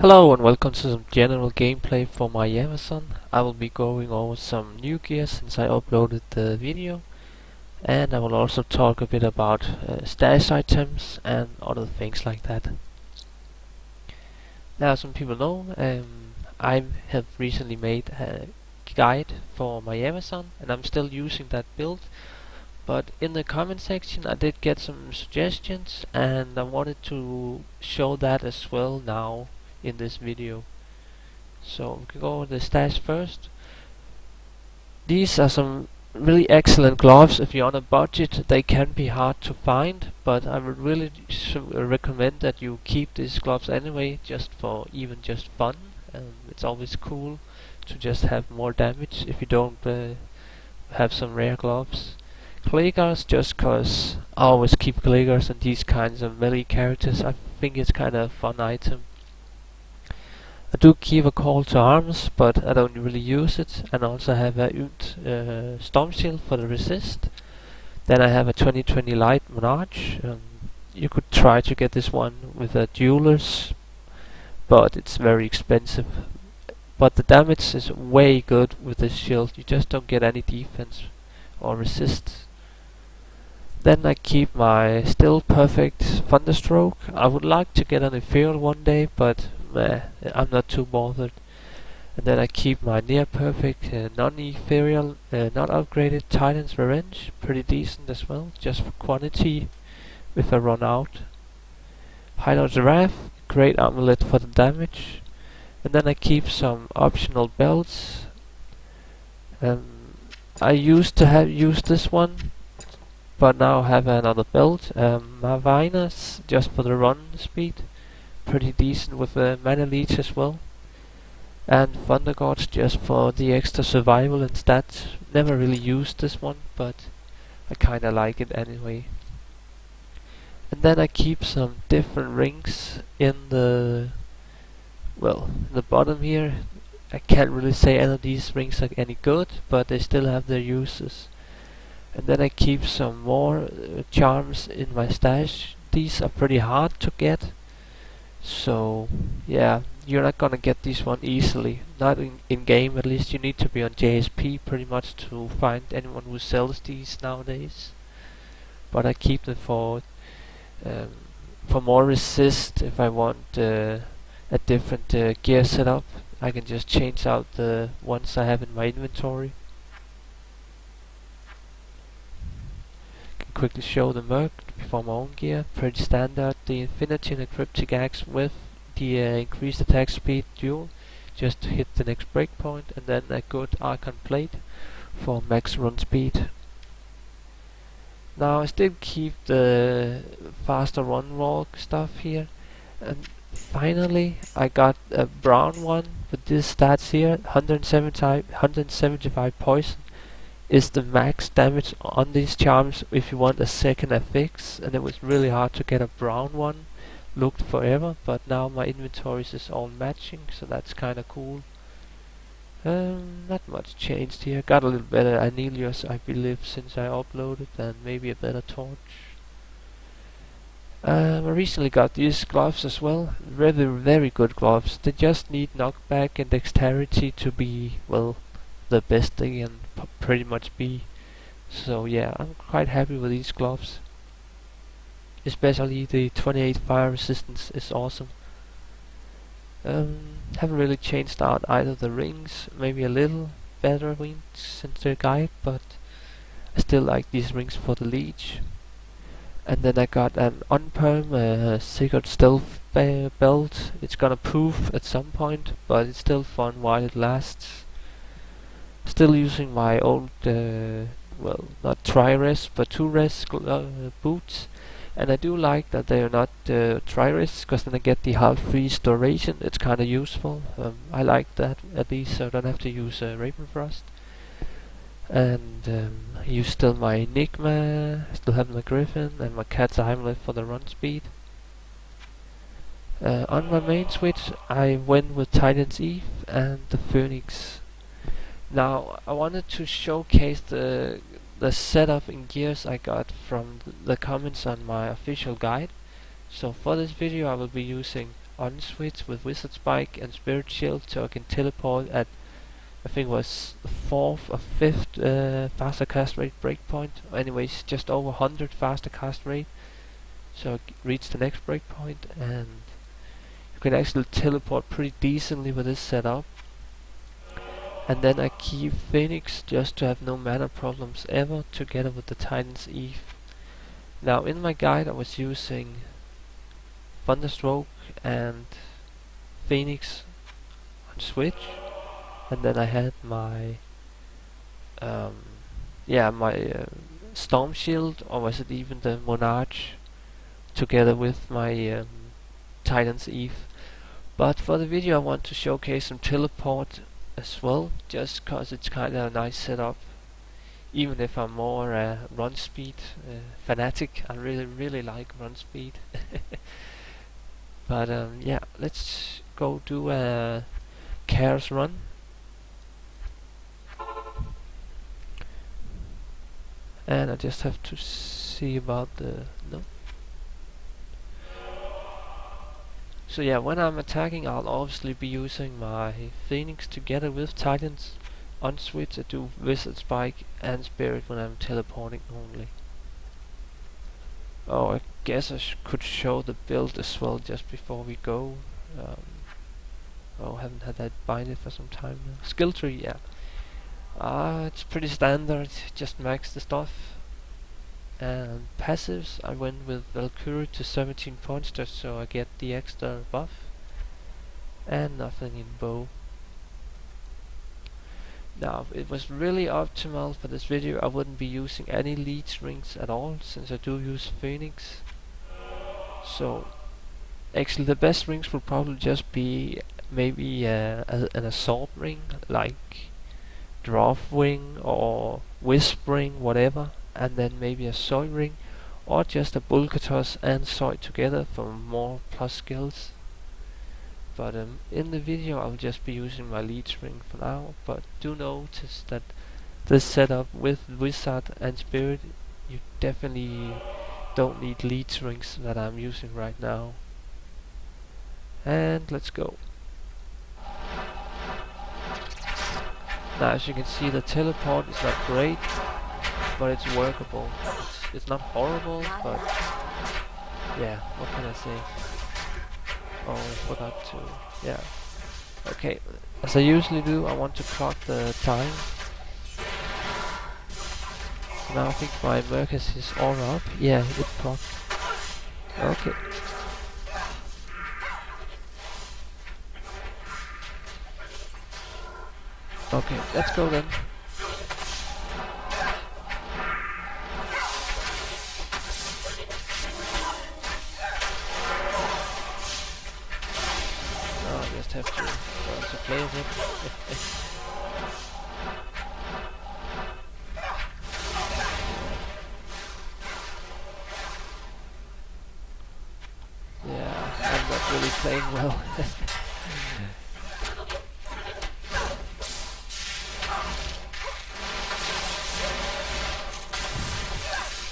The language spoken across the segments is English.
Hello and welcome to some general gameplay for my javazon. I will be going over some new gear since I uploaded the video, and I will also talk a bit about stash items and other things like that. Now, some people know I have recently made a guide for my javazon, and I'm still using that build. But in the comment section I did get some suggestions, and I wanted to show that as well now in this video. So we can go over the stash first. These are some really excellent gloves. If you're on a budget, they can be hard to find, but I would really recommend that you keep these gloves anyway, just for just fun. It's always cool to just have more damage if you don't have some rare gloves. Clay guards, just cause I always keep clay guards and these kinds of melee characters. I think it's kind of a fun item. I do keep a call to arms, but I don't really use it, and also have a storm shield for the resist. Then I have a 2020 light monarch. You could try to get this one with a jeweler's, but it's very expensive. But the damage is way good with this shield. You just don't get any defense or resist. Then I keep my still perfect thunderstroke. I would like to get an ethereal one day, but I'm not too bothered. And then I keep my near perfect non-ethereal, not upgraded Titan's Revenge, pretty decent as well, just for quantity if I run out. Hideout Giraffe, great amulet for the damage. And then I keep some optional belts. I used to use this one, but now I have another belt. Marvinas, just for the run speed, pretty decent with the mana leech as well. And Thunder Guards just for the extra survival and stats. Never really used this one, but I kinda like it anyway. And then I keep some different rings in the bottom here. I can't really say any of these rings are any good, but they still have their uses. And then I keep some more charms in my stash. These are pretty hard to get, so yeah, you're not gonna get this one easily. Not in game, at least. You need to be on JSP pretty much to find anyone who sells these nowadays. But I keep them for more resist. If I want a different gear setup, I can just change out the ones I have in my inventory. Can quickly show the merc before my own gear. Pretty standard. The infinity and the cryptic axe with the increased attack speed dual, just to hit the next breakpoint, and then a good archon plate for max run speed. Now I still keep the faster run walk stuff here, and finally I got a brown one with these stats here. 175 poison is the max damage on these charms if you want a second affix, and it was really hard to get a brown one. Looked forever, but now my inventories is all matching, so that's kinda cool. Not much changed here. Got a little better Anelios, I believe, since I uploaded, and maybe a better torch. I recently got these gloves as well. Very good gloves. They just need knockback and dexterity to be, well, the best they can pretty much be. So yeah, I'm quite happy with these gloves. Especially the 28 fire resistance is awesome. Haven't really changed out either the rings, maybe a little better rings since their guide, but I still like these rings for the leech. And then I got an unperm secret stealth belt. It's gonna poof at some point, but it's still fun while it lasts. Still using my old, not tri-res, but 2-res boots. And I do like that they are not tri-res, because then I get the half freeze duration. It's kinda useful. I like that at least, so I don't have to use Ravenfrost. And I use still my Enigma, still have my Griffin, and my Cat's Amulet for the run speed. On my main switch I went with Titan's Eve and the Phoenix. Now I wanted to showcase the setup in gears I got from the comments on my official guide. So for this video I will be using on switch with wizard spike and spirit shield, so I can teleport at, I think it was the 4th or 5th faster cast rate breakpoint. Anyways, just over 100 faster cast rate, so I reach the next breakpoint, and you can actually teleport pretty decently with this setup. And then I keep Phoenix just to have no mana problems ever, together with the Titan's Eve. Now in my guide I was using Thunderstroke and Phoenix on switch, and then I had my Storm Shield, or was it even the Monarch, together with my Titan's Eve. But for the video I want to showcase some teleport as well, just cause it's kinda a nice setup. Even if I'm more run speed fanatic, I really like run speed. But yeah, let's go do a Chaos run. And I just have to see about the no. So yeah, when I'm attacking, I'll obviously be using my Phoenix together with Titans. On switch I do Wizard Spike and Spirit when I'm teleporting only. Oh, I guess I could show the build as well just before we go. Haven't had that binded for some time now. Skill tree, yeah. It's pretty standard, just max the stuff. And passives, I went with Valkyrie to 17 points just so I get the extra buff. And nothing in bow. Now, if it was really optimal for this video, I wouldn't be using any leech rings at all, since I do use Phoenix. So, actually the best rings would probably just be maybe an assault ring, like Dwarf Wing or Wisp Ring, whatever. And then maybe a Soy ring, or just a Bulkatos and Soy together for more plus skills. But in the video I'll just be using my leech ring for now, but do notice that this setup with Wizard and Spirit, you definitely don't need leech rings that I'm using right now. And let's go. Now as you can see, the teleport is not great, but it's workable. It's not horrible, but yeah, what can I say? Oh, I forgot to, yeah. Okay, as I usually do, I want to clock the time. Now I think my Mercus is all up. Yeah, it clocked. Okay. Okay, let's go then. Have to learn to play with it. Yeah, I'm not really playing well.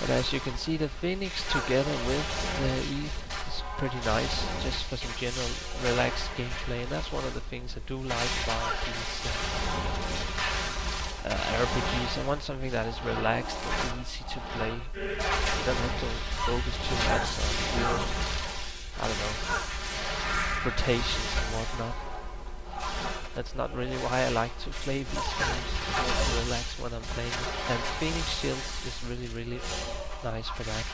But as you can see, the Phoenix together with the Eve is pretty nice, just for some general relaxed gameplay, and that's one of the things I do like about these RPGs. I want something that is relaxed and easy to play. You don't have to focus too much on your, I don't know, rotations and whatnot. That's not really why I like to play these games. I want to relax when I'm playing it. And Phoenix Shield is really nice for that.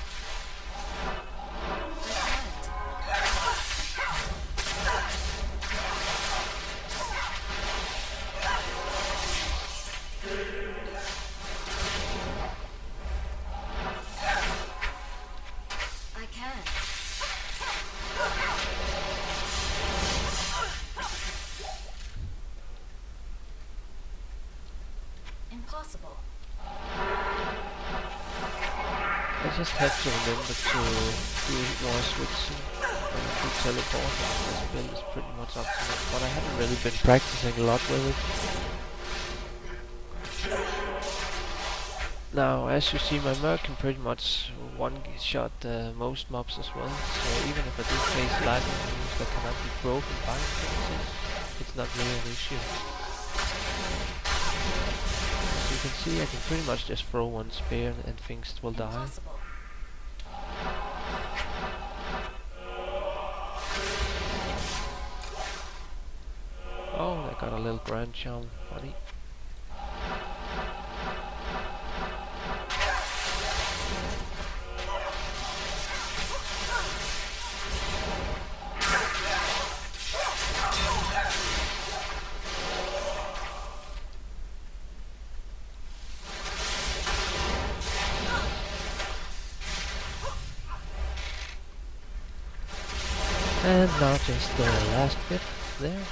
Impossible. I just have to remember to do more switching and do teleporting. This build is pretty much optimal, but I haven't really been practicing a lot with it. Now, as you see, my Merc can pretty much one-shot most mobs as well, so even if I do face lightning that cannot be broken by infinities, it's not really an issue. As you can see, I can pretty much just throw one spear and things will die. Oh, I got a little grand charm, funny. And now just the last bit there.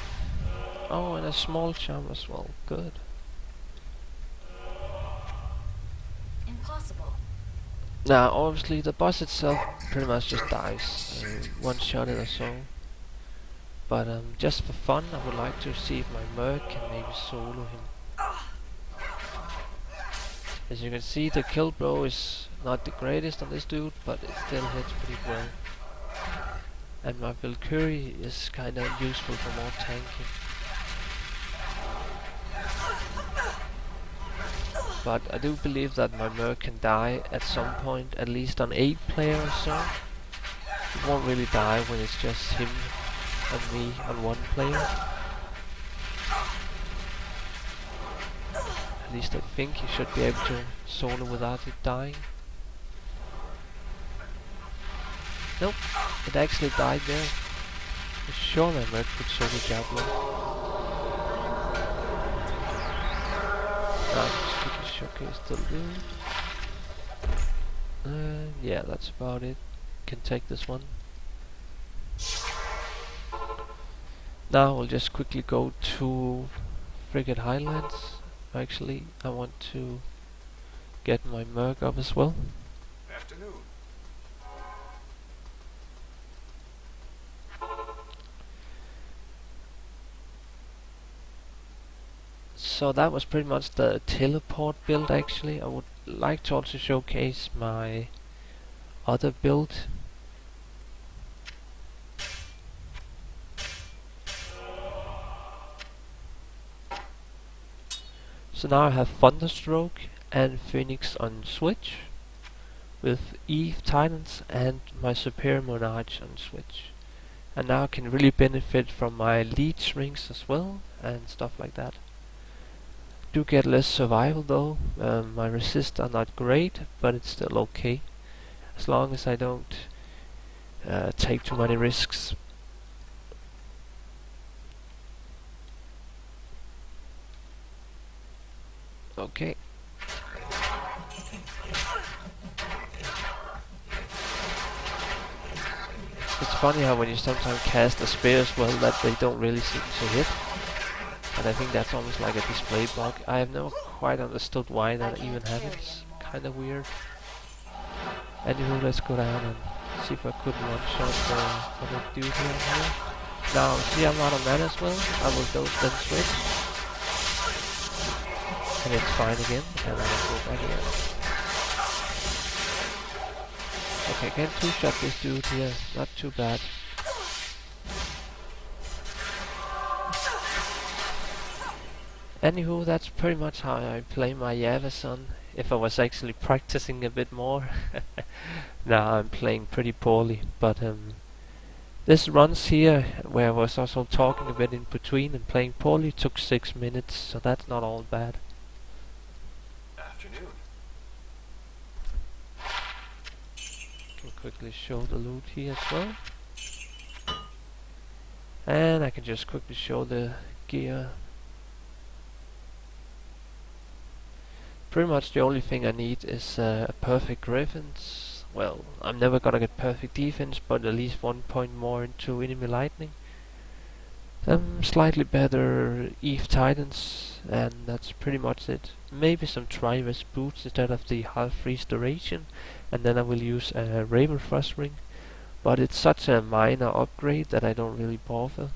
Oh, and a small charm as well. Good. Impossible. Now, obviously, the boss itself pretty much just dies. One shot it or so. But just for fun, I would like to see if my merc can maybe solo him. As you can see, the kill blow is not the greatest on this dude, but it still hits pretty well. And my Valkyrie is kinda useful for more tanking. But I do believe that my merc can die at some point, at least on 8 player or so. It won't really die when it's just him and me on 1 player. At least I think he should be able to solo without it dying. Nope, it actually died there. I'm sure my merc could solo Diablo. Just quickly showcase the loot. Yeah, that's about it. Can take this one. Now we'll just quickly go to Frigate Highlands. Actually, I want to get my merc up as well. Afternoon. So that was pretty much the teleport build actually. I would like to also showcase my other build. So now I have Thunderstroke and Phoenix on Switch, with Eve Titans and my Superior Monarch on Switch. And now I can really benefit from my leech rings as well, and stuff like that. Do get less survival though. My resists are not great, but it's still okay. As long as I don't take too many risks. Okay. It's funny how when you sometimes cast a spear as well that they don't really seem to hit. And I think that's almost like a display bug. I have never quite understood why that even happens. Kinda weird. Anywho, let's go down and see if I could one-shot the dude here. Now, see I'm out of mana as well. I will dose then switch. And it's fine again, and I will go back again. Okay, can two-shot this dude here. Not too bad. Anywho, that's pretty much how I play my javazon. If I was actually practicing a bit more. Now I'm playing pretty poorly, but this runs here, where I was also talking a bit in between and playing poorly, took 6 minutes, so that's not all bad. Afternoon. Can quickly show the loot here as well. And I can just quickly show the gear. Pretty much the only thing I need is a perfect defense. Well, I'm never gonna get perfect defense, but at least 1 point more into enemy lightning. Slightly better Eve Titans, and that's pretty much it. Maybe some Trivis boots instead of the half freeze duration, and then I will use a Raven Frost ring. But it's such a minor upgrade that I don't really bother.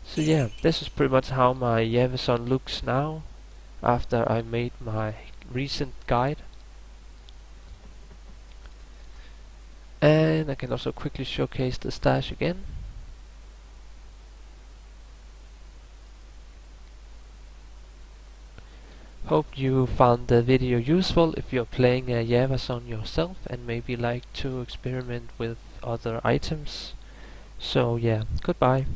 So yeah, this is pretty much how my javazon looks now, after I made my recent guide. And I can also quickly showcase the stash again. Hope you found the video useful if you're playing a javazon yourself and maybe like to experiment with other items. So yeah, goodbye.